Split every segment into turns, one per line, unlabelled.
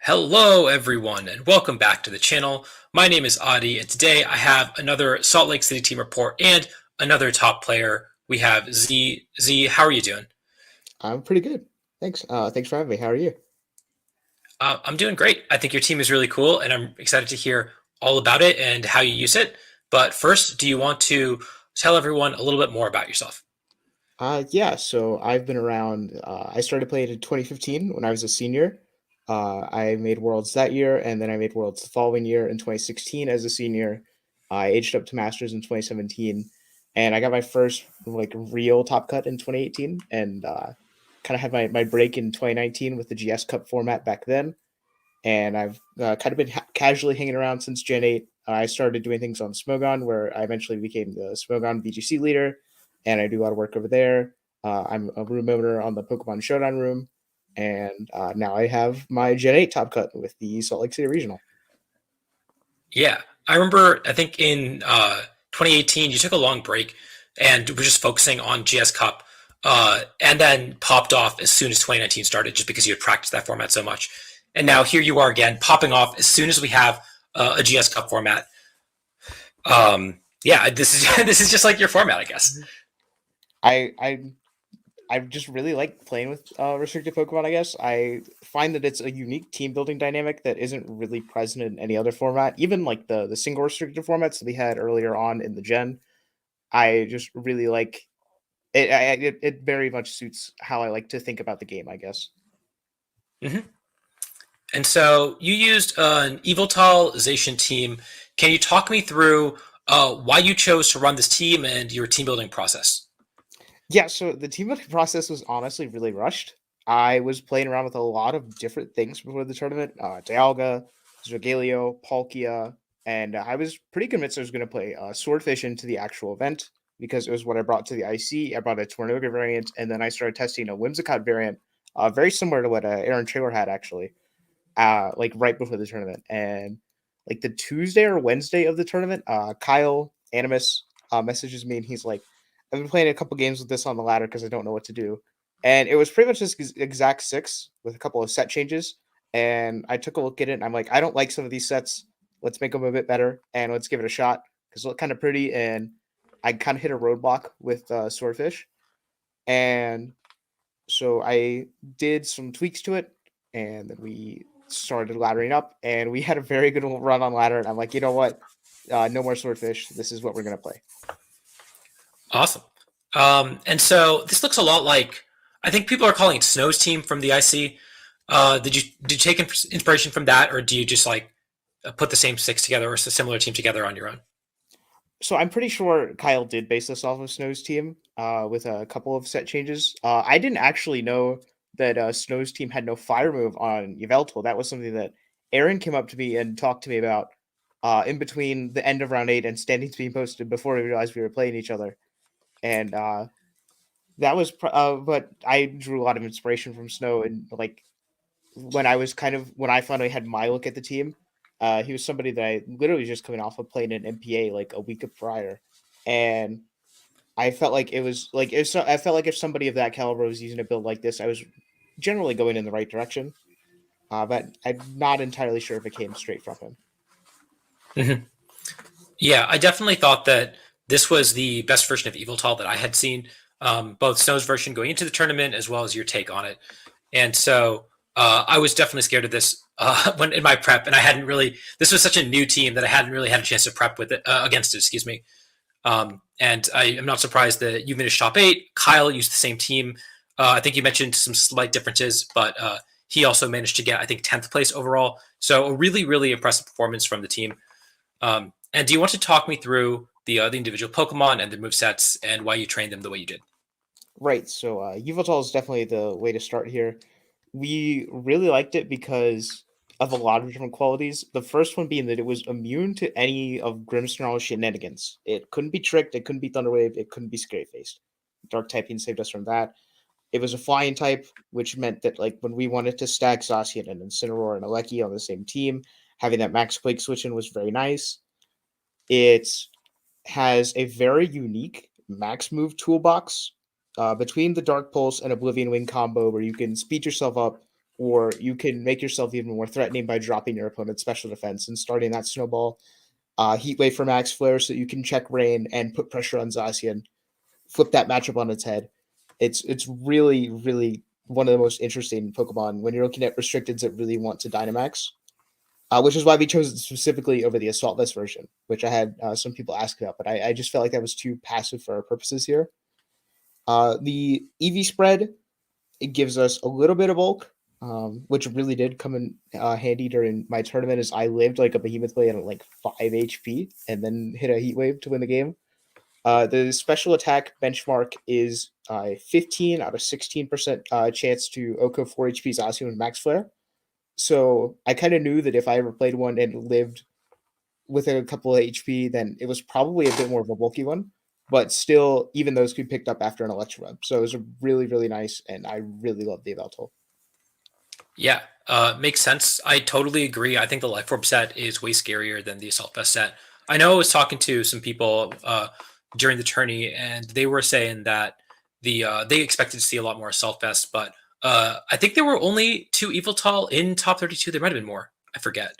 Hello, everyone, and welcome back to the channel. My name is Adi, and today I have another Salt Lake City team report and another top player. We have Z. Z, how are you doing?
I'm pretty good. Thanks. Thanks for having me. How are you?
I'm doing great. I think your team is really cool, and I'm excited to hear all about it and how you use it. But first, do you want to tell everyone a little bit more about yourself?
Yeah. So I've been around. I started playing in 2015 when I was a senior. I made Worlds that year, and then I made Worlds the following year in 2016 as a senior. I aged up to Masters in 2017, and I got my first real top cut in 2018, and kind of had my break in 2019 with the GS Cup format back then. And I've kind of been casually hanging around since Gen 8. I started doing things on Smogon, where I eventually became the Smogon VGC leader, and I do a lot of work over there. I'm a room owner on the Pokemon Showdown room, and now I have my Gen 8 top cut with the Salt Lake City Regional.
Yeah, I remember. I think in 2018, you took a long break and were just focusing on GS Cup, and then popped off as soon as 2019 started, just because you had practiced that format so much. And now here you are again, popping off as soon as we have a GS Cup format. Yeah, this is this is just like your format, I guess.
I I I just really like playing with restricted Pokemon. I guess I find that it's a unique team building dynamic that isn't really present in any other format. Even like the single restricted formats that we had earlier on in the gen, I just really like it. It very much suits how I like to think about the game, I guess.
Hmm. And so you used an Yveltal team. Can you talk me through why you chose to run this team and your team building process?
Yeah, so the team building process was honestly really rushed. I was playing around with a lot of different things before the tournament. Dialga, Zogaleo, Palkia, and I was pretty convinced I was going to play Swordfish into the actual event because it was what I brought to the IC. I brought a Tornado variant, and then I started testing a Whimsicott variant, very similar to what Aaron Traylor had actually, like right before the tournament. And like the Tuesday or Wednesday of the tournament, Kyle Animus messages me and he's like, I've been playing a couple games with this on the ladder because I don't know what to do. And it was pretty much this exact six with a couple of set changes. And I took a look at it and I'm like, I don't like some of these sets. Let's make them a bit better and let's give it a shot because they look kind of pretty. And I kind of hit a roadblock with Swordfish. And so I did some tweaks to it and then we started laddering up and we had a very good run on ladder. And I'm like, you know what? No more Swordfish. This is what we're going to play.
Awesome. And so this looks a lot like, I think people are calling it Snow's team from the IC. Did you take inspiration from that, or do you just like put the same six together or a similar team together on your own?
So I'm pretty sure Kyle did base this off of Snow's team with a couple of set changes. I didn't actually know that Snow's team had no fire move on Yveltal. That was something that Aaron came up to me and talked to me about in between the end of round 8 and standings being posted before we realized we were playing each other. And that was, but I drew a lot of inspiration from Snow. And like when I finally had my look at the team, he was somebody that I literally just coming off of playing an MPA like a week prior. And I felt like it was like I felt like if somebody of that caliber was using a build like this, I was generally going in the right direction. But I'm not entirely sure if it came straight from him.
Mhm. Yeah, I definitely thought that this was the best version of Yveltal that I had seen. Both Snow's version going into the tournament as well as your take on it. And so I was definitely scared of this when in my prep, and I hadn't really. This was such a new team that I hadn't really had a chance to prep with it against it. Excuse me. And I am not surprised that you finished top 8. Kyle used the same team. I think you mentioned some slight differences, but he also managed to get, I think, 10th place overall. So a really, really impressive performance from the team. And do you want to talk me through the individual Pokemon and the move sets and why you trained them the way you did?
Right. So Yveltal is definitely the way to start here. We really liked it because of a lot of different qualities. The first one being that it was immune to any of Grimmsnarl's shenanigans. It couldn't be tricked, it couldn't be Thunderwave, it couldn't be Scary Faced. Dark typing saved us from that. It was a flying type, which meant that like when we wanted to stack Zacian and Incineroar and Aleki on the same team, having that Max Quake switch in was very nice. It has a very unique max move toolbox between the Dark Pulse and Oblivion Wing combo where you can speed yourself up or you can make yourself even more threatening by dropping your opponent's special defense and starting that snowball. Heat Wave for Max Flare so you can check Rain and put pressure on Zacian, flip that matchup on its head. It's really, really one of the most interesting Pokemon when you're looking at restricteds that really want to Dynamax. Which is why we chose it specifically over the Assault Vest version, which I had some people ask about, but I just felt like that was too passive for our purposes here. The EV spread, it gives us a little bit of bulk, which really did come in handy during my tournament as I lived like a behemoth play at like 5 HP and then hit a heat wave to win the game. The special attack benchmark is 15 out of 16% chance to Oko 4 HP Zacian with Max Flare. So I kind of knew that if I ever played one and lived with a couple of HP, then it was probably a bit more of a bulky one. But still, even those could be picked up after an Electro Web. So it was a really, really nice, and I really love the Yveltal.
Yeah, makes sense. I totally agree. I think the Life Orb set is way scarier than the Assault Vest set. I know I was talking to some people during the tourney, and they were saying that they expected to see a lot more Assault Vest, but I think there were only 2 Yveltal in top 32. There might have been more. I forget.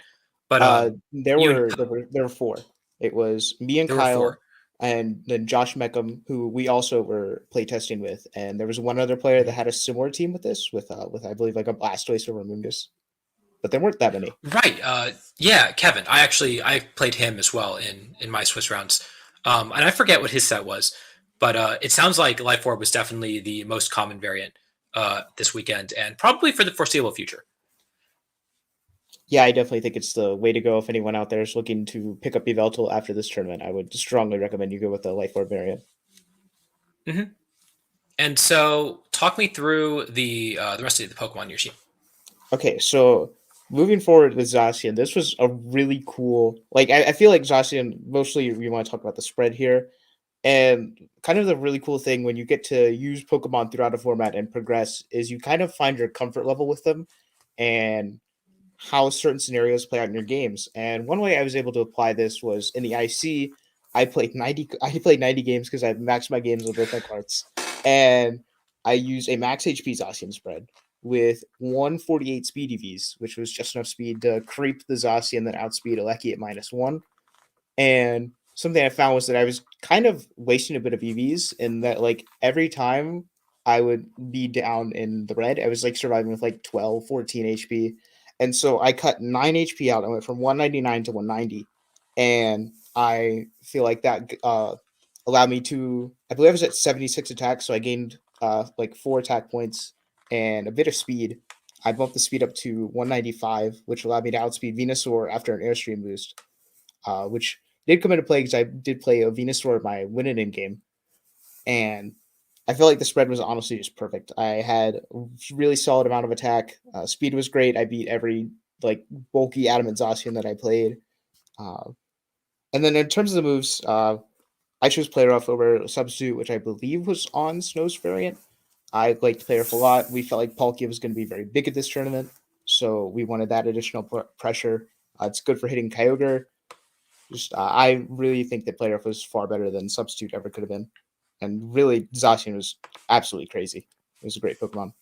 But
There
you and
were 4. It was me and
there were
Kyle,
4.
and then Josh Meckham, who we also were playtesting with, and there was one other player that
Mhm.
had a similar team with this, with I believe like a Blastoise or a Mungus, but there weren't that many.
Right. Yeah, Kevin. I played him as well in my Swiss rounds. And I forget what his set was, but it sounds like Life Orb was definitely the most common variant this weekend, and probably for the foreseeable future.
Yeah, I definitely think it's the way to go. If anyone out there is looking to pick up Yveltal after this tournament, I would strongly recommend you go with the Life Orb variant.
Hmm. And so, talk me through the rest of the Pokemon in your team.
Okay, so moving forward with Zacian, this was a really cool. Like, I feel like Zacian. Mostly, we want to talk about the spread here, and kind of the really cool thing when you get to use Pokemon throughout a format and progress is you kind of find your comfort level with them, and how certain scenarios play out in your games. And one way I was able to apply this was in the IC. I played 90. I played 90 games because I maxed my games with both my carts, and I used a max HP Zacian spread with 148 speed EVs, which was just enough speed to creep the Zacian that outspeed Aleki at -1. And something I found was that I was kind of wasting a bit of EVs in that like every time I would be down in the red, I was like surviving with like 12, 14 HP. And so I cut 9 HP out. I went from 199 to 190. And I feel like that allowed me to, I believe I was at 76 attacks. So I gained like 4 attack points and a bit of speed. I bumped the speed up to 195, which allowed me to outspeed Venusaur after an Airstream boost, which did come into play because I did play a Venusaur my win in game, and I feel like the spread was honestly just perfect. I had a really solid amount of attack. Speed was great. I beat every like bulky Adamant Zacian that I played. Uh, and then in terms of the moves, I chose Play Rough over Substitute, which I believe was on Snow's variant. I liked Play Rough a lot. We felt like Palkia was going to be very big at this tournament, so we wanted that additional pressure. It's good for hitting Kyogre. Just I really think that Playoff was far better than Substitute ever could have been, and really Zacian was absolutely crazy. It was a great Pokemon.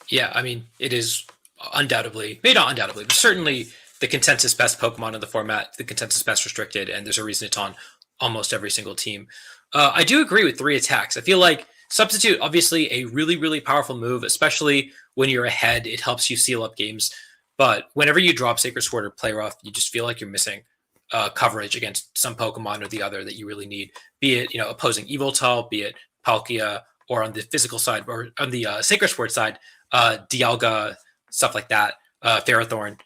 Yeah, I mean, it is undoubtedly, maybe not undoubtedly, but certainly the consensus best Pokemon in the format, the consensus best restricted, and there's a reason it's on almost every single team. I do agree with 3 attacks. I feel like Substitute, obviously, a really, really powerful move, especially when you're ahead. It helps you seal up games. But whenever you drop Sacred Sword or Play Rough, you just feel like you're missing coverage against some Pokemon or the other that you really need. Be it opposing Yveltal, be it Palkia, or on the physical side, or on the Sacred Sword side, Dialga, stuff like that, Ferrothorn.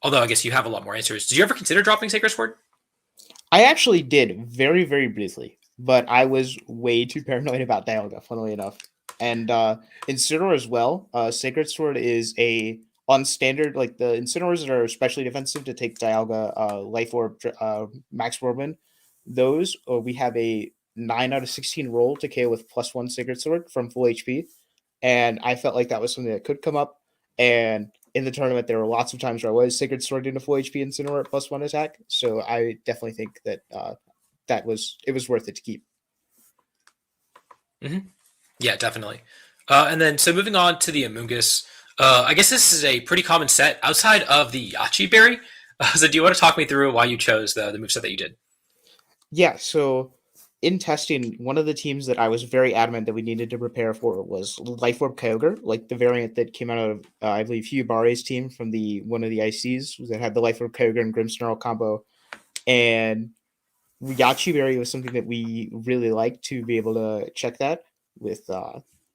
Although I guess you have a lot more answers. Did you ever consider dropping Sacred Sword?
I actually did very, very briefly, but I was way too paranoid about Dialga, funnily enough. And Incineroar as well. Sacred Sword is a on standard, like the Incineroars that are especially defensive to take Dialga, Life Orb, Max Orbman. Those we have a 9 out of 16 roll to KO with +1 Sacred Sword from full HP, and I felt like that was something that could come up. And in the tournament, there were lots of times where I was Sacred Sword into full HP Incineroar at +1 attack. So I definitely think that it was worth it to keep.
Mm-hmm. Yeah, definitely. And then, so moving on to the Amoonguss, I guess this is a pretty common set outside of the Yachi Berry. So do you want to talk me through why you chose the moveset that you did?
Yeah, so in testing, one of the teams that I was very adamant that we needed to prepare for was Life Orb Kyogre, like the variant that came out of I believe Hyubare's team from the one of the ICs that had the Life Orb Kyogre and Grimmsnarl combo. And Yachi Berry was something that we really liked to be able to check that with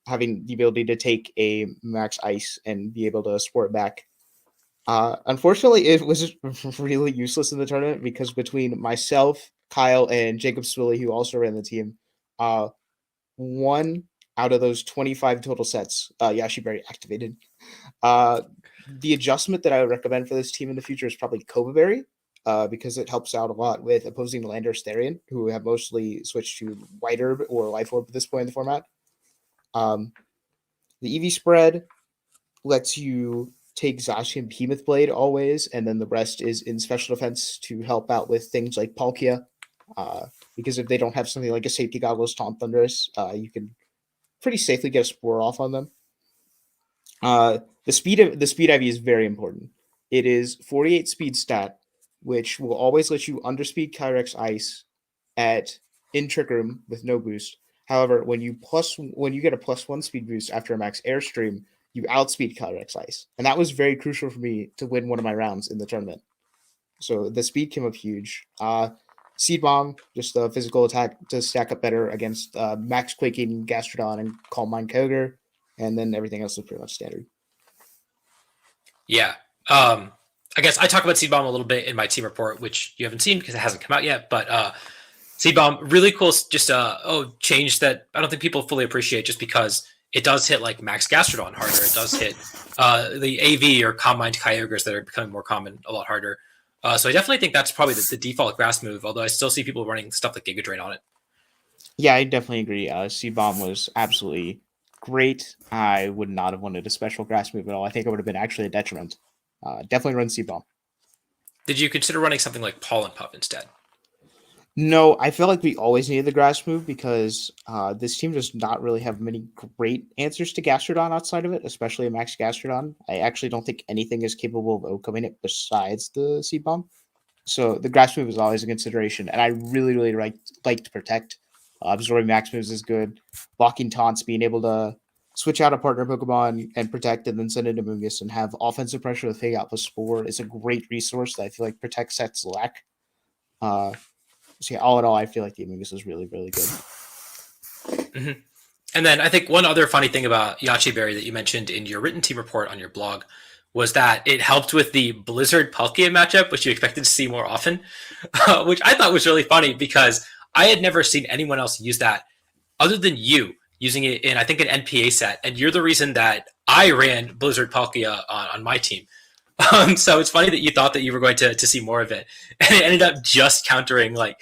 having the ability to take a max ice and be able to sport back. Unfortunately, it was really useless in the tournament because between myself, Kyle, and Jacob Swilly, who also ran the team, uh, one out of those 25 total sets, Yashi Berry activated. Uh, the adjustment that I would recommend for this team in the future is probably Kova Berry, because it helps out a lot with opposing Landorus Therian, who have mostly switched to White Herb or Life Orb at this point in the format. Um, the EV spread lets you take Zacian Behemoth Blade always, and then the rest is in special defense to help out with things like Palkia. Because if they don't have something like a safety goggles, Taunt Thunderous, you can pretty safely get a Spore off on them. The speed IV is very important. It is 48 speed stat, which will always let you underspeed Kyrex Ice at in Trick Room with no boost. However, when you get a +1 speed boost after a max airstream, you outspeed Kyrex Ice, and that was very crucial for me to win one of my rounds in the tournament. So the speed came up huge. Seed Bomb, just a physical attack to stack up better against Max Quaking, Gastrodon, and Calm Mind Koger, and then everything else is pretty much standard.
Yeah. I guess I talk about Seed Bomb a little bit in my team report, which you haven't seen because it hasn't come out yet. But Seed Bomb, really cool, just change that I don't think people fully appreciate just because it does hit like Max Gastrodon harder. It does hit the AV or Combined Kyogres that are becoming more common a lot harder. So I definitely think that's probably the default grass move, although I still see people running stuff like Giga Drain on it.
Yeah, I definitely agree. Seed Bomb was absolutely great. I would not have wanted a special grass move at all. I think it would have been actually a detriment. Definitely run Seed Bomb.
Did you consider running something like Pollen Puff instead?
No, I feel like we always needed the grass move because this team does not really have many great answers to Gastrodon outside of it, especially a Max Gastrodon. I actually don't think anything is capable of outcoming it besides the Seed Bomb. So the grass move is always a consideration, and I really, really like to protect. Absorbing max moves is good. Blocking taunts, being able to switch out a partner Pokemon and protect, and then send it to Mungus and have offensive pressure with Fake Out plus Spore is a great resource that I feel like protect sets lack. So yeah, all in all, I feel like the Amogus is really, really good.
Mm-hmm. And then I think one other funny thing about Yachi Berry that you mentioned in your written team report on your blog was that it helped with the Blizzard Palkia matchup, which you expected to see more often, which I thought was really funny because I had never seen anyone else use that other than you using it in, I think, an NPA set. And you're the reason that I ran Blizzard Palkia on my team. So it's funny that you thought that you were going to see more of it. And it ended up just countering like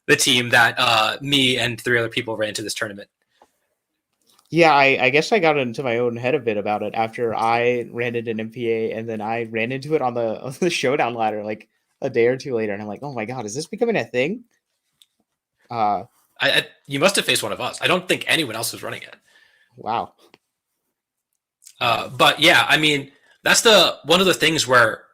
the team that me and 3 other people ran to this tournament.
Yeah, I guess I got into my own head a bit about it after I ran it in MPA, and then I ran into it on the showdown ladder like a day or two later, and I'm like, oh my god, is this becoming a thing?
You must have faced one of us. I don't think anyone else was running it.
Wow.
But yeah, I mean, that's one of the things where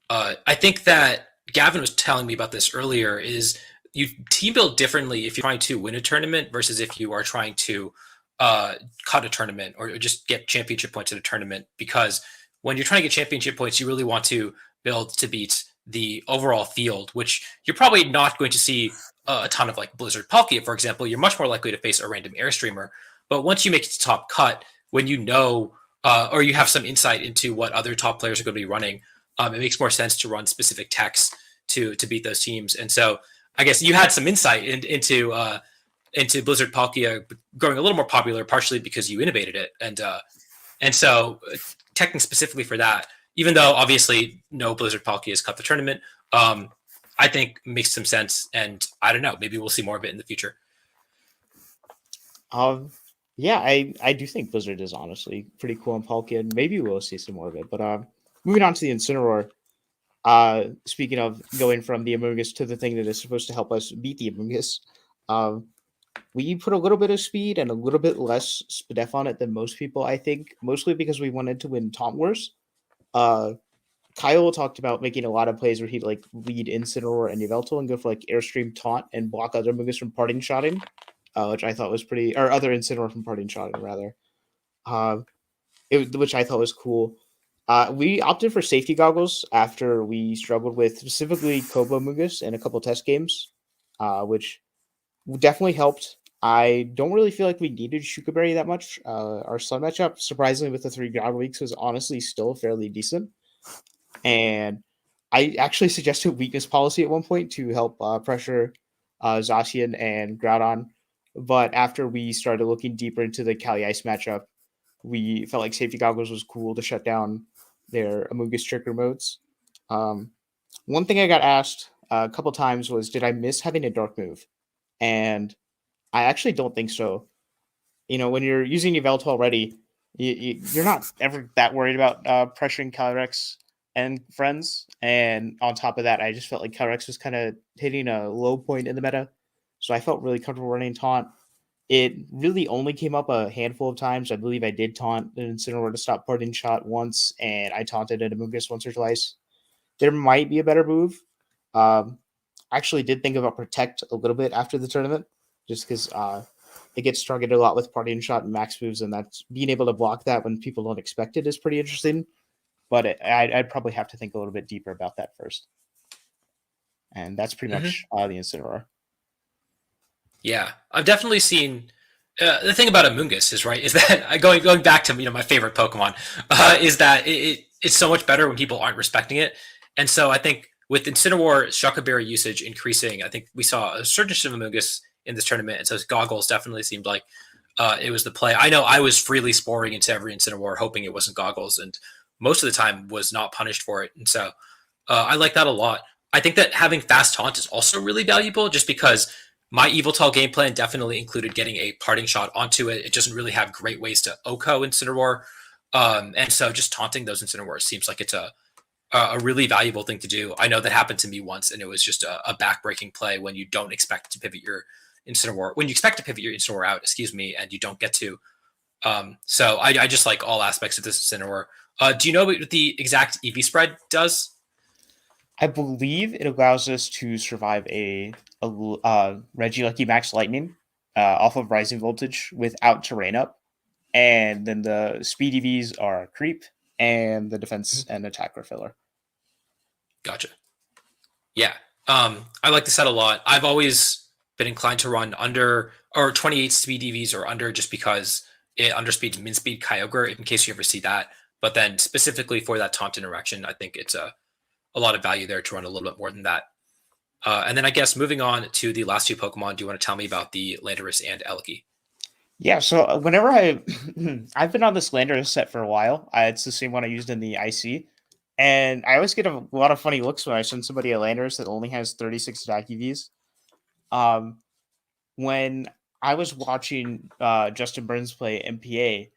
I think that Gavin was telling me about this earlier is you team build differently if you're trying to win a tournament versus if you are trying to cut a tournament or just get championship points in a tournament. Because when you're trying to get championship points, you really want to build to beat the overall field, which you're probably not going to see a ton of like Blizzard Palkia, for example. You're much more likely to face a random Airstreamer. But once you make it to top cut, when you know or you have some insight into what other top players are going to be running, it makes more sense to run specific techs to beat those teams. And so I guess you had some insight into Blizzard Palkia growing a little more popular, partially because you innovated it. And so teching specifically for that, even though obviously no Blizzard Palkia has cut the tournament, I think makes some sense. And I don't know, maybe we'll see more of it in the future.
Yeah, I do think Blizzard is honestly pretty cool in Palkia, and maybe we'll see some more of it. But moving on to the Incineroar, speaking of going from the Amogus to the thing that is supposed to help us beat the Amogus, We put a little bit of speed and a little bit less SPDEF on it than most people, I think, mostly because we wanted to win Taunt Wars. Uh, Kyle talked about making a lot of plays where he'd like lead Incineroar and Yveltal and go for like Airstream Taunt and block other moves from parting shotting, which I thought was pretty, or other Incineroar from parting shotting rather. Uh, which I thought was cool. We opted for safety goggles after we struggled with specifically Kobo Mugus in a couple test games, which definitely helped. I don't really feel like we needed Shukaberry that much. Our Sun matchup, surprisingly, with the 3 Goggle weeks, was honestly still fairly decent. And I actually suggested weakness policy at one point to help pressure Zacian and Groudon. But after we started looking deeper into the Cali Ice matchup, we felt like safety goggles was cool to shut down their Amogus trigger modes. One thing I got asked a couple times was, did I miss having a dark move? And I actually don't think so. You know, when you're using Yveltal already, you're not ever that worried about pressuring Calyrex and friends. And on top of that, I just felt like Calyrex was kind of hitting a low point in the meta. So I felt really comfortable running Taunt. It really only came up a handful of times. I believe I did taunt an Incineroar to stop parting shot once, and I taunted an Amogus once or twice. There might be a better move. I actually did think about Protect a little bit after the tournament, just because it gets targeted a lot with parting shot and max moves, and that's being able to block that when people don't expect it is pretty interesting. But I'd probably have to think a little bit deeper about that first. And that's pretty much the Incineroar.
Yeah, I've definitely seen. The thing about Amoonguss is that going back to my favorite Pokemon is that it's so much better when people aren't respecting it, and so I think with Incineroar Shuckleberry usage increasing, I think we saw a surge of Amoonguss in this tournament, and so Goggles definitely seemed like it was the play. I know I was freely sporing into every Incineroar, hoping it wasn't Goggles, and most of the time was not punished for it, and so I like that a lot. I think that having fast taunt is also really valuable, just because my Yveltal game plan definitely included getting a parting shot onto it. It doesn't really have great ways to Oko Incineroar. And so just taunting those Incineroars seems like it's a really valuable thing to do. I know that happened to me once, and it was just a backbreaking play when you don't expect to pivot your Incineroar. When you expect to pivot your Incineroar out, and you don't get to. So I just like all aspects of this Incineroar. Do you know what the exact EV spread does?
I believe it allows us to survive a Regieleki Max Lightning off of Rising Voltage without terrain up. And then the speed EVs are Creep and the defense and attack filler.
Gotcha. Yeah. I like the set a lot. I've always been inclined to run under or 28 speed EVs or under just because it underspeeds min speed Kyogre in case you ever see that. But then specifically for that taunt interaction, I think it's a lot of value there to run a little bit more than that. And then I guess moving on to the last two Pokemon, do you want to tell me about the Landorus and Elky?
Yeah, so whenever I've been on this Landorus set for a while. It's the same one I used in the IC. And I always get a lot of funny looks when I send somebody a Landorus that only has 36 attack EVs. Um, when I was watching Justin Burns play MPA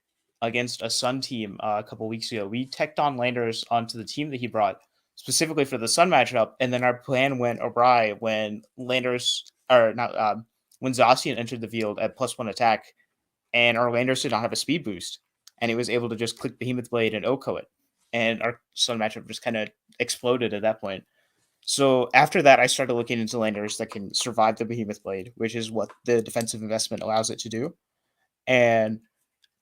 against a Sun team a couple weeks ago, we teched on Landers onto the team that he brought specifically for the Sun matchup, and then our plan went awry when Landers or not when Zacian entered the field at +1 attack, and our Landers did not have a speed boost, and he was able to just click Behemoth Blade and Oko it, and our Sun matchup just kind of exploded at that point. So after that, I started looking into Landers that can survive the Behemoth Blade, which is what the defensive investment allows it to do. And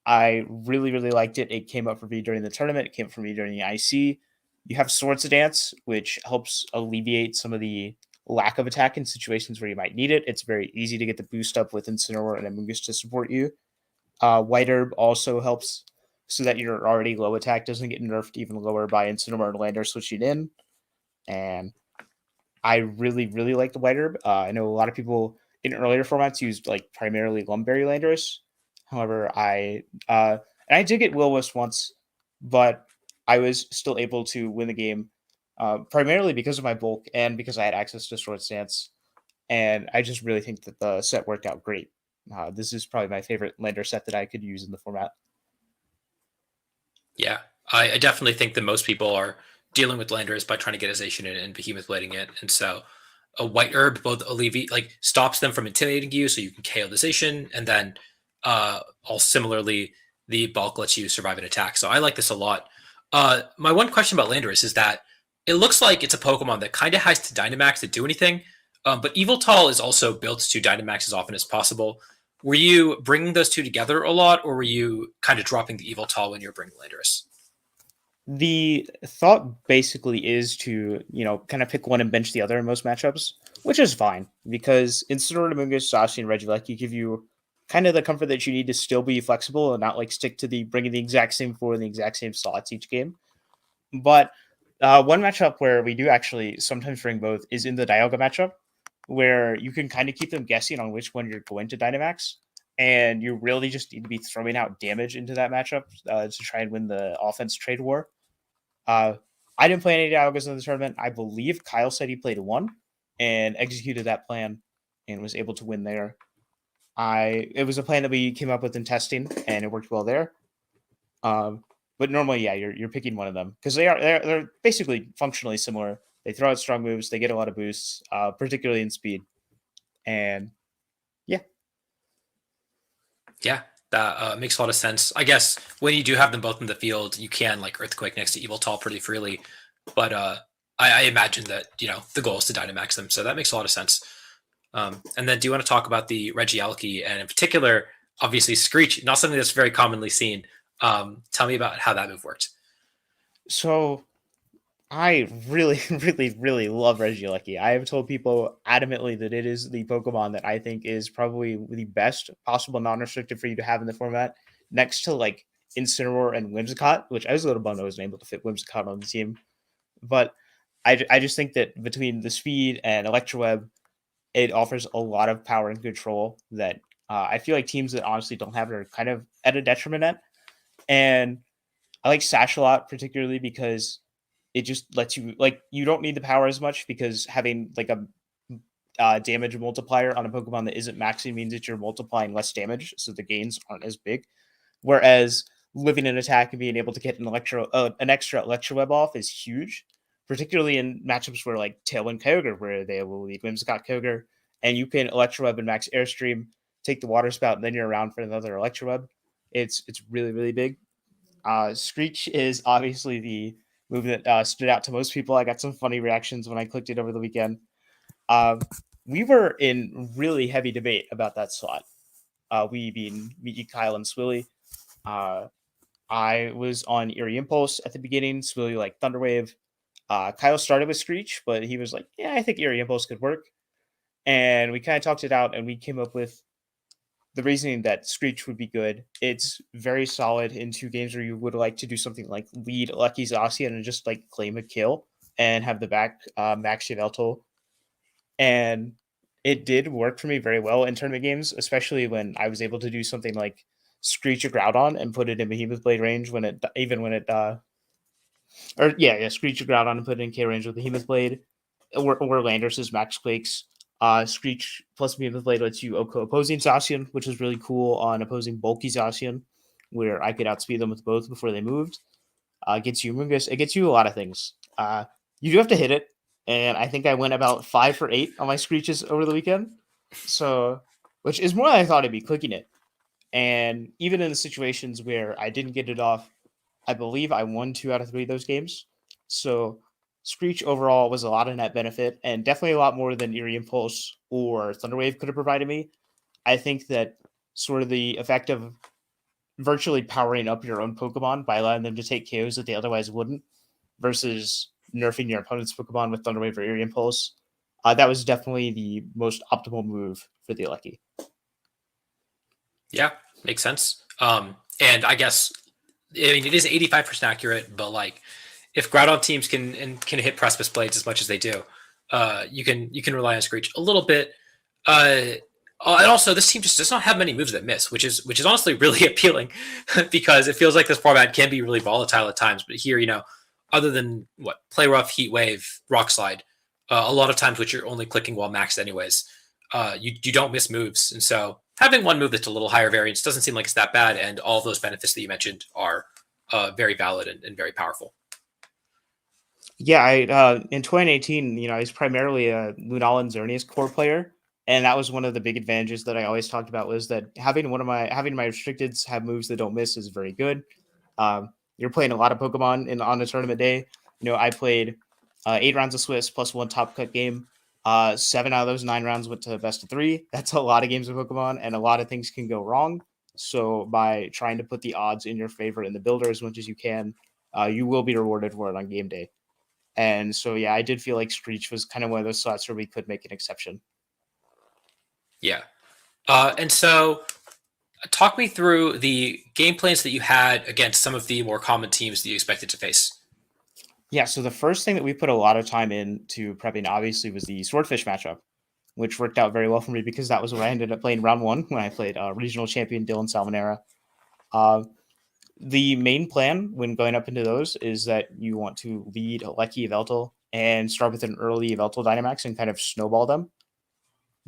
I really, really liked it. It came up for me during the tournament. It came up for me during the IC. You have Swords to Dance, which helps alleviate some of the lack of attack in situations where you might need it. It's very easy to get the boost up with Incineroar and Amoonguss to support you. White Herb also helps so that your already low attack doesn't get nerfed even lower by Incineroar and Lander switching in. And I really, really like the White Herb. I know a lot of people in earlier formats used like primarily Lumberry Landorus. However, I did get Will-Wisp once, but I was still able to win the game primarily because of my bulk and because I had access to Sword Stance. And I just really think that the set worked out great. This is probably my favorite Lander set that I could use in the format.
Yeah, I definitely think that most people are dealing with Landorus by trying to get his Zacian in and Behemoth blading it, and so a white herb both alleviate like stops them from intimidating you, so you can KO the Zacian, and then all similarly the bulk lets you survive an attack. So I like this a lot. My one question about Landorus is that it looks like it's a Pokemon that kind of has to Dynamax to do anything, but Yveltal is also built to Dynamax as often as possible. Were you bringing those two together a lot, or were you kind of dropping the Yveltal when you're bringing Landorus?
The thought basically is to, kind of pick one and bench the other in most matchups, which is fine because Incineroar, Amoonguss, Sashi, and Regieleki give you kind of the comfort that you need to still be flexible and not like stick to the bringing the exact same four in the exact same slots each game. But one matchup where we do actually sometimes bring both is in the Dialga matchup, where you can kind of keep them guessing on which one you're going to Dynamax, and you really just need to be throwing out damage into that matchup to try and win the offense trade war. I didn't play any Dialgas in the tournament. I believe Kyle said he played one and executed that plan and was able to win there. It was a plan that we came up with in testing, and it worked well there. But normally, yeah, you're picking one of them because they're basically functionally similar. They throw out strong moves, they get a lot of boosts, particularly in speed, and yeah.
Yeah, that makes a lot of sense. I guess when you do have them both in the field, you can like Earthquake next to Yveltal pretty freely, but I imagine that the goal is to Dynamax them, so that makes a lot of sense. And then, do you want to talk about the Regieleki and in particular, obviously Screech, not something that's very commonly seen. Tell me about how that move worked.
So I really, really, really love Regieleki. I have told people adamantly that it is the Pokemon that I think is probably the best possible non-restricted for you to have in the format, next to like Incineroar and Whimsicott, which I was a little bummed I wasn't able to fit Whimsicott on the team. But I just think that between the speed and Electroweb, it offers a lot of power and control that I feel like teams that honestly don't have it are kind of at a detriment at. And I like Sash a lot, particularly because it just lets you you don't need the power as much because having like a damage multiplier on a Pokemon that isn't maxing means that you're multiplying less damage, so the gains aren't as big. Whereas living an attack and being able to get an extra Electro Web off is huge, particularly in matchups where like Tailwind Kyogre, where they will leave Whimsicott Kyogre, and you can Electro Web and Max Airstream, take the Water Spout, and then you're around for another Electro Web. It's really really big. Screech is obviously the move that stood out to most people. I got some funny reactions when I clicked it over the weekend. We were in really heavy debate about that slot. We being me, Kyle, and Swilly. I was on Eerie Impulse at the beginning. Swilly like Thunderwave. Kyle started with Screech, but he was like, "Yeah, I think Eerie Impulse could work." And we kind of talked it out, and we came up with the reasoning that Screech would be good. It's very solid in two games where you would like to do something like lead Lucky Zacian and just like claim a kill and have the back max Yveltal. And it did work for me very well in tournament games, especially when I was able to do something like Screech a Groudon and put it in Behemoth Blade range when it Screech a Groudon and put it in K range with Behemoth Blade or Landorus's Max Quakes. Screech plus Behemoth Blade lets you opposing Zacian, which is really cool on opposing bulky Zacian, where I could outspeed them with both before they moved. Gets you Mungus. It gets you a lot of things. You do have to hit it, and I think I went about 5 for 8 on my Screeches over the weekend. So, which is more than I thought I'd be clicking it. And even in the situations where I didn't get it off, I believe I won 2 out of 3 of those games. So Screech overall was a lot of net benefit and definitely a lot more than Eerie Impulse or Thunderwave could have provided me. I think that sort of the effect of virtually powering up your own Pokemon by allowing them to take KOs that they otherwise wouldn't versus nerfing your opponent's Pokemon with Thunderwave or Eerie Impulse. That was definitely the most optimal move for the Lucky.
Yeah, makes sense. And I guess it is 85% accurate, but like if Groudon teams can hit Precipice Blades as much as they do, you can rely on Screech a little bit. And also, this team just does not have many moves that miss, which is honestly really appealing because it feels like this format can be really volatile at times. But here, other than Play Rough, Heat Wave, Rock Slide, a lot of times which you're only clicking while maxed anyways, you don't miss moves, and so having one move that's a little higher variance doesn't seem like it's that bad, and all those benefits that you mentioned are very valid and very powerful.
Yeah, I in 2018, I was primarily a Lunala and Xerneas core player, and that was one of the big advantages that I always talked about was that having my restricteds have moves that don't miss is very good. You're playing a lot of Pokemon on a tournament day. I played 8 rounds of Swiss plus one top cut game. 7 out of those 9 rounds went to best of three. That's a lot of games of Pokemon, and a lot of things can go wrong. So by trying to put the odds in your favor in the builder as much as you can, you will be rewarded for it on game day. And so, yeah, I did feel like Screech was kind of one of those slots where we could make an exception.
Yeah. And so talk me through the game plans that you had against some of the more common teams that you expected to face.
Yeah, so the first thing that we put a lot of time into prepping, obviously, was the Swordfish matchup, which worked out very well for me because that was what I ended up playing round one when I played regional champion Dylan Salmonera. Uh, the main plan when going up into those is that you want to lead Lucky Yveltal and start with an early Yveltal Dynamax and kind of snowball them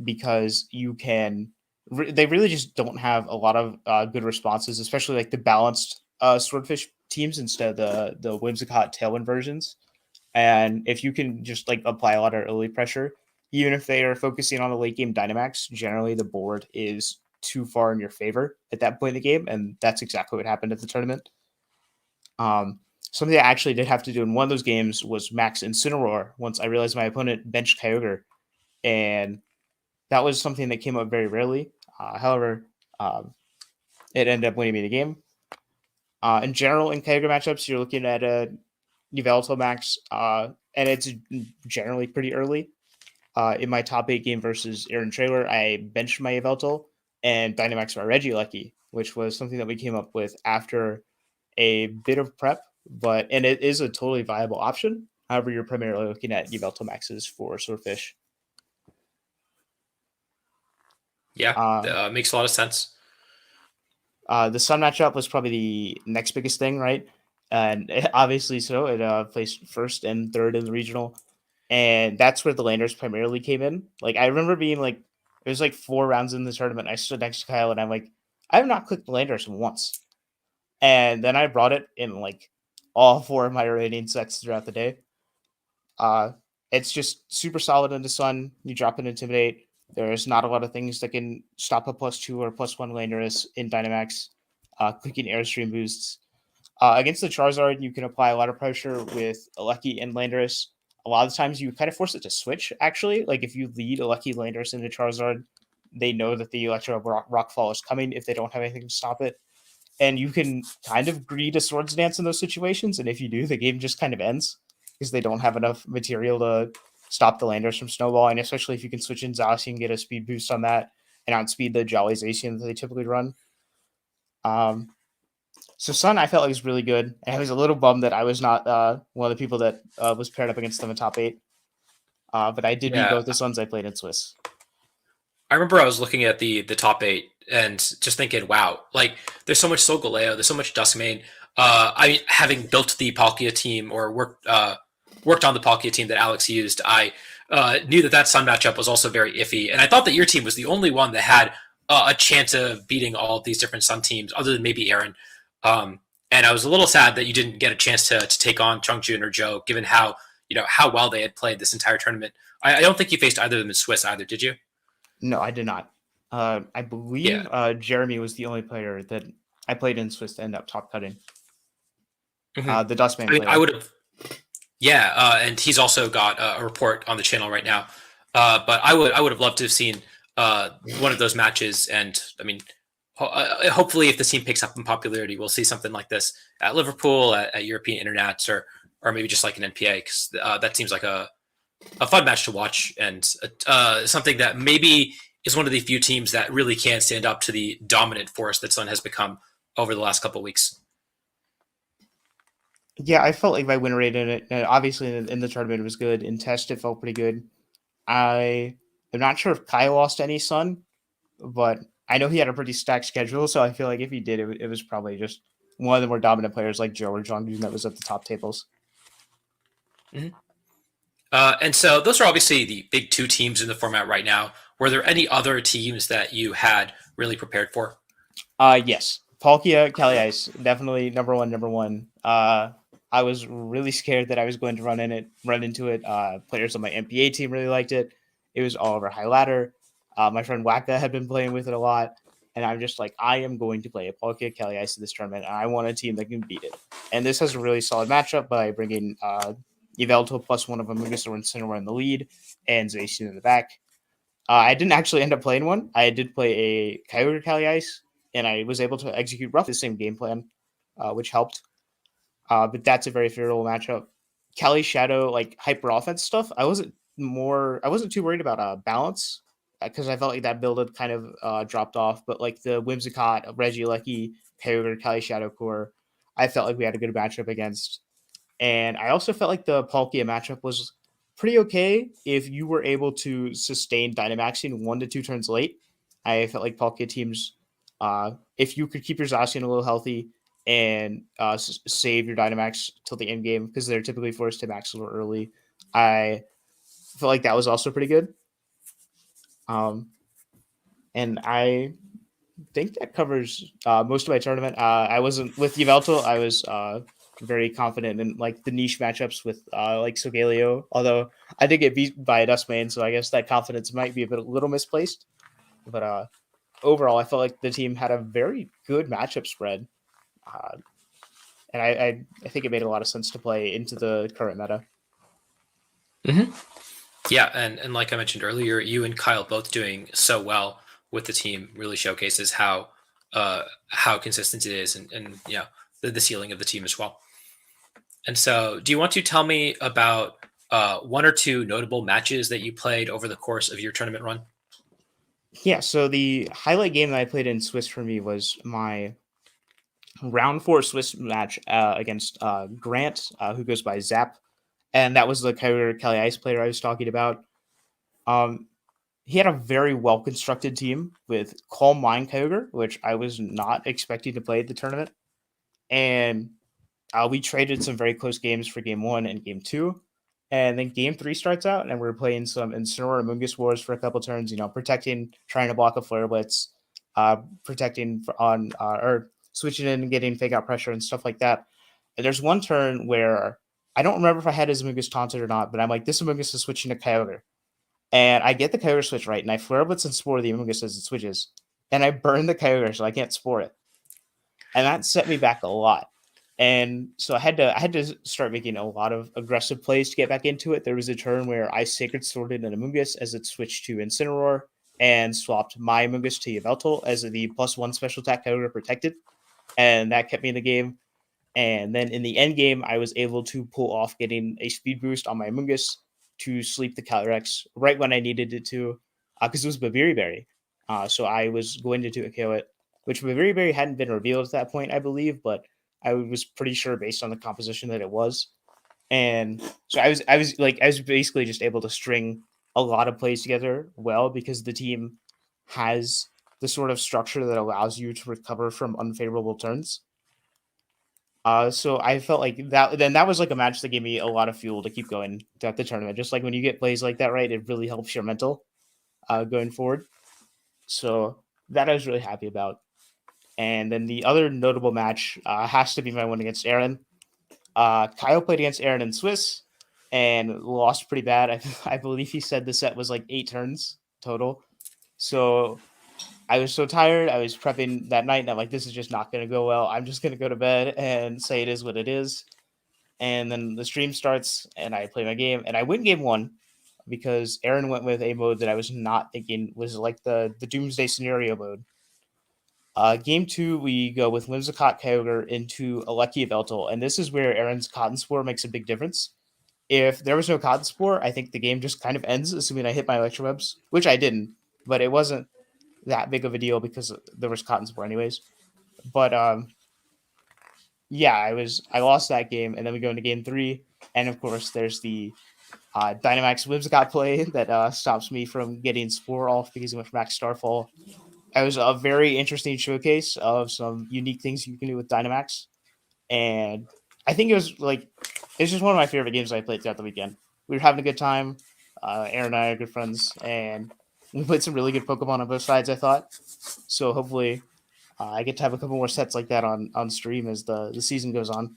because they really just don't have a lot of good responses, especially like the balanced Swordfish teams instead of the Whimsicott Tailwind versions. And if you can just like apply a lot of early pressure, even if they are focusing on the late game Dynamax, generally the board is too far in your favor at that point in the game, and that's exactly what happened at the tournament. Something I actually did have to do in one of those games was max Incineroar once I realized my opponent benched Kyogre, and that was something that came up very rarely. However, it ended up winning me the game. In general, in Kyogre matchups, you're looking at a Yveltal max, and it's generally pretty early. In my top 8 game versus Aaron Trailer, I benched my Yveltal and Dynamax my Regieleki, which was something that we came up with after a bit of prep, and it is a totally viable option. However, you're primarily looking at Yveltal maxes for Swordfish.
Yeah, makes a lot of sense.
The Sun matchup was probably the next biggest thing, right? And obviously, so it placed first and third in the regional, and that's where the landers primarily came in. Like I remember being like, it was like 4 rounds in the tournament. I stood next to Kyle, and I'm like, I have not clicked the landers once, and then I brought it in like all 4 of my remaining sets throughout the day. Uh, it's just super solid into Sun. You drop an Intimidate. There's not a lot of things that can stop a +2 or +1 Landorus in Dynamax. Clicking Airstream boosts. Against the Charizard, you can apply a lot of pressure with Lucky and Landorus. A lot of times you kind of force it to switch, actually. Like if you lead a Lucky Landorus into Charizard, they know that the Electro Rockfall is coming if they don't have anything to stop it. And you can kind of greed a Swords Dance in those situations. And if you do, the game just kind of ends because they don't have enough material to stop the Landers from snowballing, especially if you can switch in Zacian and get a speed boost on that and outspeed the Jolly Zacian that they typically run. So Sun, I felt like was really good, and I was a little bummed that I was not one of the people that was paired up against them in top 8. But I did beat
Yeah,
both the Suns I played in Swiss.
I remember I was looking at the top 8 and just thinking, wow, like there's so much Solgaleo, there's so much Duskmane. I having built the Palkia team or worked on the Palkia team that Alex used, I knew that Sun matchup was also very iffy, and I thought that your team was the only one that had a chance of beating all of these different Sun teams, other than maybe Aaron. And I was a little sad that you didn't get a chance to take on Chungjun or Joe, given how well they had played this entire tournament. I don't think you faced either of them in Swiss either, did you?
No, I did not. I believe
Yeah.
Jeremy was the only player that I played in Swiss to end up top cutting.
Mm-hmm.
The Dustman
I mean, I
player.
would have. Yeah, and he's also got a report on the channel right now. But I would have loved to have seen one of those matches. And I mean, hopefully, if the team picks up in popularity, we'll see something like this at Liverpool, at European Internets, or maybe just like an NPA, because that seems like a fun match to watch and something that maybe is one of the few teams that really can stand up to the dominant force that Sun has become over the last couple of weeks.
Yeah, I felt like my win rate in it, obviously in the tournament, it was good. In test, it felt pretty good. I am not sure if Kyle lost any Sun, but I know he had a pretty stacked schedule, so I feel like if he did, it was probably just one of the more dominant players like Joe or John that was at the top tables.
Mm-hmm. And so those are obviously the big two teams in the format right now. Were there any other teams that you had really prepared for?
Yes. Palkia, Kali Ice, definitely number one. I was really scared that I was going to run into it. Players on my MPA team really liked it. It was all over high ladder. My friend Waka had been playing with it a lot, and I'm just like, I am going to play a Palkia Kelly Ice in this tournament, and I want a team that can beat it. And this has a really solid matchup by bringing Yveltal plus one of Amoonguss or Incineroar in the lead, and Zacian in the back. I didn't actually end up playing one. I did play a Kyogre Kelly Ice, and I was able to execute roughly the same game plan, which helped. But that's a very favorable matchup. Kelly Shadow, like hyper offense stuff, I wasn't too worried about balance because I felt like that build had kind of dropped off. But like the Whimsicott, Regieleki, Kyogre, Kelly Shadow core, I felt like we had a good matchup against. And I also felt like the Palkia matchup was pretty okay if you were able to sustain Dynamaxing 1 to 2 turns late. I felt like Palkia teams, if you could keep your Zacian a little healthy and save your Dynamax till the end game, because they're typically forced to max a little early, I felt like that was also pretty good. And I think that covers most of my tournament. I wasn't with Yveltal. I was very confident in like the niche matchups with like Sogaleo, although I did get beat by a Dustmane, so I guess that confidence might be a little misplaced. But overall, I felt like the team had a very good matchup spread, and I think it made a lot of sense to play into the current meta.
Mm-hmm. Yeah, and like I mentioned earlier, you and Kyle both doing so well with the team really showcases how consistent it is, and you know the ceiling of the team as well. And so, do you want to tell me about one or two notable matches that you played over the course of your tournament run?
Yeah, so the highlight game that I played in Swiss for me was my round 4 Swiss match against Grant, who goes by Zap, and that was the Kyogre Kelly Ice player I was talking about. Um, he had a very well constructed team with Calm Mind Kyogre, which I was not expecting to play at the tournament, and we traded some very close games for game 1 and game 2. And then game 3 starts out, and we're playing some Incineroar and Amoonguss Wars for a couple turns, protecting, trying to block a Flare Blitz, protecting on, or switching in and getting fake out pressure and stuff like that. And there's one turn where I don't remember if I had his Amoonguss taunted or not, but I'm like, this Amoonguss is switching to Kyogre. And I get the Kyogre switch right, and I Flare Blitz and Spore the Amoonguss as it switches. And I burn the Kyogre, so I can't Spore it. And that set me back a lot. And so I had to start making a lot of aggressive plays to get back into it. There was a turn where I Sacred Sworded an Amoonguss as it switched to Incineroar and swapped my Amoonguss to Yveltal as the +1 special attack Kyogre protected. And that kept me in the game. And then in the end game, I was able to pull off getting a speed boost on my Amoonguss to sleep the Calyrex right when I needed it to, because it was Babiri Berry. So I was going to KO it, which Babiri Berry hadn't been revealed at that point, I believe, but I was pretty sure based on the composition that it was. And so I was basically just able to string a lot of plays together well because the team has the sort of structure that allows you to recover from unfavorable turns. So I felt like that. Then that was like a match that gave me a lot of fuel to keep going throughout the tournament. Just like when you get plays like that, right? It really helps your mental going forward. So that I was really happy about. And then the other notable match has to be my one against Aaron. Kyle played against Aaron in Swiss and lost pretty bad. I believe he said the set was like 8 turns total. So I was so tired. I was prepping that night, and I'm like, this is just not going to go well. I'm just going to go to bed and say it is what it is. And then the stream starts, and I play my game, and I win game 1 because Aaron went with a mode that I was not thinking was like the Doomsday Scenario mode. Game 2, we go with Whimsicott Kyogre into Aleki Yveltal, and this is where Aaron's Cotton Spore makes a big difference. If there was no Cotton Spore, I think the game just kind of ends, assuming I hit my Electrowebs, which I didn't, but it wasn't that big of a deal because there was Cotton Spore anyways. But yeah, I lost that game, and then we go into game 3, and of course there's the Dynamax Whimsicott play that stops me from getting Spore off because he went for Max Starfall. It was a very interesting showcase of some unique things you can do with Dynamax. And I think it's just one of my favorite games I played throughout the weekend. We were having a good time. Aaron and I are good friends, and we played some really good Pokemon on both sides, I thought. So hopefully I get to have a couple more sets like that on stream as the season goes on.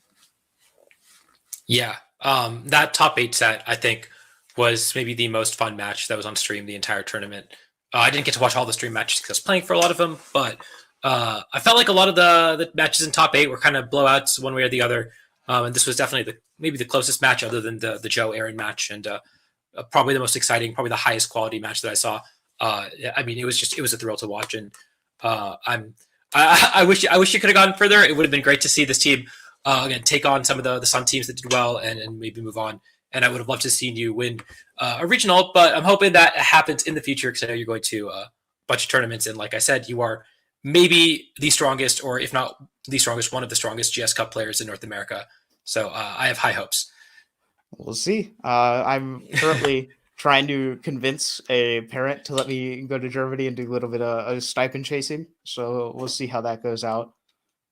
Yeah, that top 8 set I think was maybe the most fun match that was on stream the entire tournament. I didn't get to watch all the stream matches because I was playing for a lot of them, but I felt like a lot of the matches in top 8 were kind of blowouts one way or the other. And this was definitely maybe the closest match other than the Joe Aaron match, and probably the most exciting, probably the highest quality match that I saw. I mean, it was a thrill to watch, and I wish you could have gone further. It would have been great to see this team again take on some of the Sun teams that did well, and maybe move on. And I would have loved to seen you win a regional, but I'm hoping that happens in the future because I know you're going to a bunch of tournaments, and like I said, you are maybe the strongest, or if not the strongest, one of the strongest GS Cup players in North America. So I have high hopes.
We'll see. I'm currently trying to convince a parent to let me go to Germany and do a little bit of stipend chasing. So we'll see how that goes out.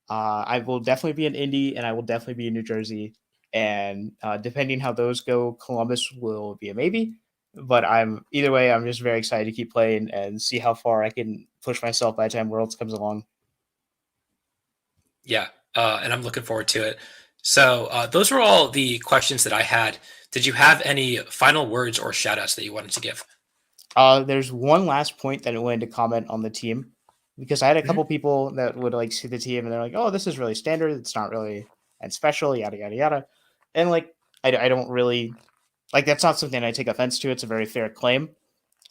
I will definitely be in Indy, and I will definitely be in New Jersey. And depending how those go, Columbus will be a maybe. But either way, I'm just very excited to keep playing and see how far I can push myself by the time Worlds comes along.
Yeah, and I'm looking forward to it. So those were all the questions that I had. Did you have any final words or shout outs that you wanted to give?
There's one last point that I wanted to comment on the team, because I had a couple people that would like see the team and they're like, "Oh, this is really standard. It's not really and special, yada yada yada," and like I don't really like that's not something I take offense to. It's a very fair claim.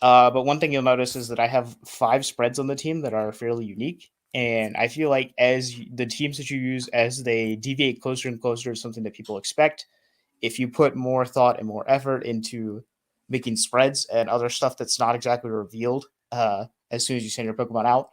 But one thing you'll notice is that I have 5 spreads on the team that are fairly unique. And I feel like the teams that you use, as they deviate closer and closer to something that people expect, if you put more thought and more effort into making spreads and other stuff that's not exactly revealed as soon as you send your Pokemon out,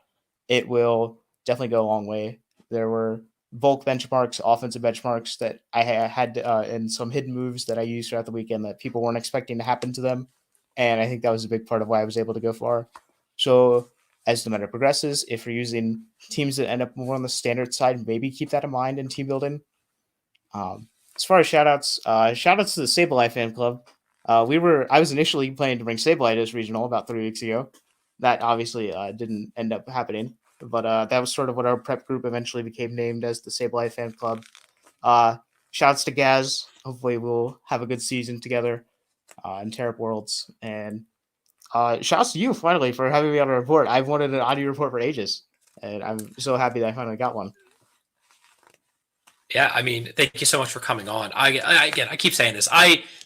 it will definitely go a long way. There were bulk benchmarks, offensive benchmarks that I had, and some hidden moves that I used throughout the weekend that people weren't expecting to happen to them. And I think that was a big part of why I was able to go far. So as the meta progresses, if you're using teams that end up more on the standard side, maybe keep that in mind in team building. As far as shout outs to the Sableye fan club. I was initially planning to bring Sableye to this regional about 3 weeks ago. That obviously didn't end up happening, but that was sort of what our prep group eventually became named as, the Sableye fan club. Shouts to Gaz. Hopefully we'll have a good season together in Terrap Worlds. And shouts to you finally for having me on a report. I've wanted an audio report for ages, and I'm so happy that I finally got one.
Yeah, I mean, thank you so much for coming on. Again, I keep saying this.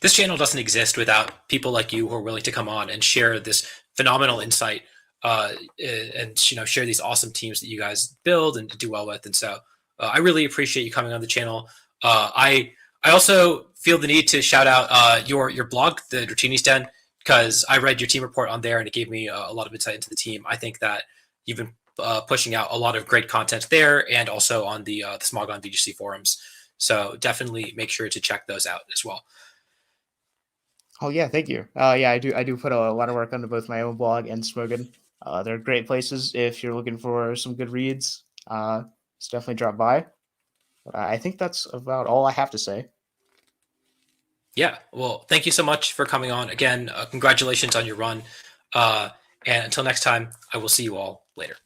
This channel doesn't exist without people like you who are willing to come on and share this phenomenal insight, and share these awesome teams that you guys build and do well with. And so, I really appreciate you coming on the channel. I also feel the need to shout out your blog, the Dratini's Den, because I read your team report on there and it gave me a lot of insight into the team. I think that you've been pushing out a lot of great content there, and also on the Smogon VGC forums. So definitely make sure to check those out as well.
Oh yeah, thank you. Yeah, I do put a lot of work onto both my own blog and Smogon. They're great places if you're looking for some good reads. Just definitely drop by. But I think that's about all I have to say.
Yeah, well, thank you so much for coming on again. Congratulations on your run. And until next time, I will see you all later.